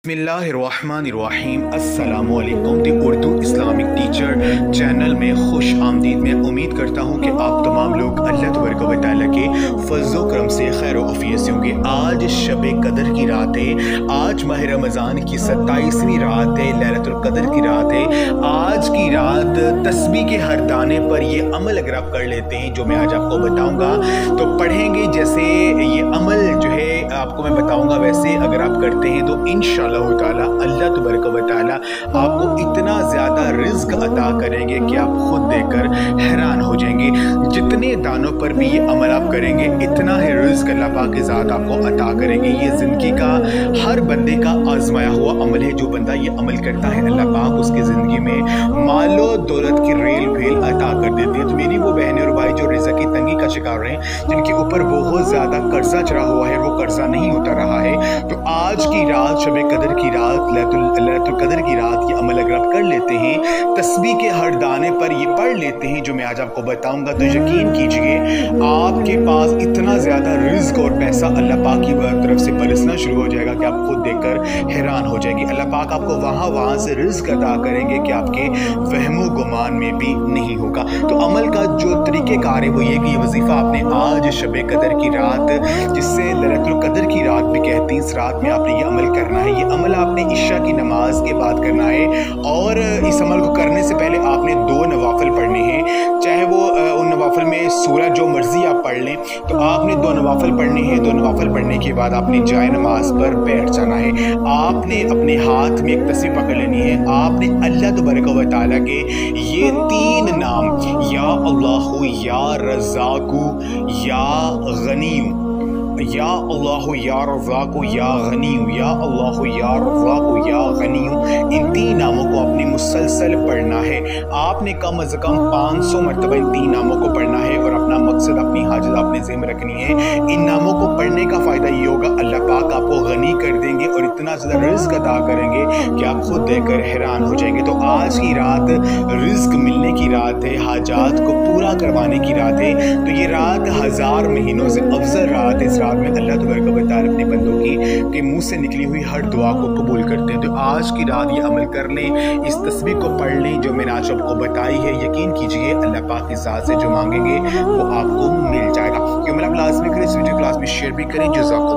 बिस्मिल्लाहिर्रहमानिर्रहीम अस्सलामुअलैकुम the Urdu Islamic teacher channel में खुश आमदीद। मैं उम्मीद करता हूँ कि आप तमाम लोग अल्लाह तबारक व तआला के फज़्ल व करम से खैर वफ़ियत से होंगे। आज शब कदर की रात है। आज माह रमज़ान की 27वीं रात है, लैलतुल कदर की रात है। आज की रात तस्बीह के हर दाने पर ये अमल अगर आप कर लेते हैं जो मैं आज आपको बताऊँगा तो पढ़ेंगे जैसे ये अमल जो है आपको मैं बताऊँगा वैसे अगर आप करते हैं तो इंशाअल्लाह ताला अल्लाह तबारक व तआला आपको इतना ज़्यादा रिज़्क अता करेंगे कि आप खुद देखकर हैरान हो जाएंगे। जितने दानों पर भी ये अमल आप करेंगे इतना ही रिज़्क अल्लाह पाक की ज़ात आपको अता करेंगे। ये ज़िंदगी का हर बंदे का आजमाया हुआ अमल है। जो बंदा ये अमल करता है अल्लाह पाक उसकी ज़िंदगी में मालो दौलत की रेल भेल अता कर देते हैं। तो मेरी वो बहनें और भाई जो रिज़्क की तंगी का शिकार हैं, जिनके ऊपर बहुत ज़्यादा कर्जा चढ़ा हुआ है, वो कर्जा नहीं उतर रहा है, तो आज की रात शब कदर की रात लैलतुल कदर की रात ये अमल अगर आप कर लेते हैं, तस्बीह के हर दाने पर ये पढ़ लेते हैं जो मैं आज आपको बताऊंगा, तो यकीन कीजिए आपके पास इतना ज़्यादा रिज़्क और पैसा अल्लाह पाक की तरफ से बरसना शुरू हो जाएगा कि आप खुद देखकर हैरान हो जाएंगे। अल्लाह पाक आपको वहाँ से रिज़्क अता करेंगे कि आपके वहमो गुमान में भी नहीं होगा। तो अमल का जो तरीक़ेकार है वो ये कि ये वजीफ़ा आपने आज शब कदर की रात, जिससे लैलतुल कदर की रात भी कहते हैं, इस रात में आपने ये अमल करना है। ये अमल आपने इशा की नमाज के बाद करना है और इस अमल को करने से पहले आपने 2 नवाफिल पढ़ने हैं। चाहे वो उन नवाफिल में सूरज जो मर्जी आप पढ़ लें, तो आपने 2 नवाफिल पढ़ने हैं। 2 नवाफिल पढ़ने के बाद आपने जाए नमाज पर बैठ जाना है। आपने अपने हाथ में एक तस्बीह पकड़ लेनी है। आपने अल्लाह तबारक व तआला के ये 3 नाम, या अल्लाहु, या रज़ाकु, या गनीयु, या अल्लाहु या रज़ाकु या गनीयु, या अल्लाहु या रज़ाकु या गनीयु, इन 3 नामों को आपने मुसलसल पढ़ना है। आपने कम अज़ कम 500 मरतबा इन 3 नामों को पढ़ना है और अपना मकसद, अपनी हाजत आपने ज़हन में रखनी है। इन नामों को पढ़ने का फ़ायदा ये होगा अल्लाह पाक आपको गनी कर देंगे और इतना ज़्यादा रिज़्क अता करेंगे कि आप खुद देखकर हैरान हो जाएंगे। तो आज की रात रिज़्क मिलने की रात है, हाजात को पूरा करवाने की रात है। तो ये रात 1000 महीनों से अफजल रात है। रात में अल्लाह तबारक व तआला अपने बंदों के मुंह से निकली हुई हर दुआ को कबूल करते हैं। तो आज की रात ये अमल कर लें, इस तस्बीह को पढ़ लें जो मैंने आज आपको बताई है। यकीन कीजिए अल्लाह पाक की ज़ात से जो मांगेंगे वो आपको मिल जाएगा। कि मेरा क्लास में करें, इस वीडियो क्लास में शेयर भी करें। जज़ाकुम।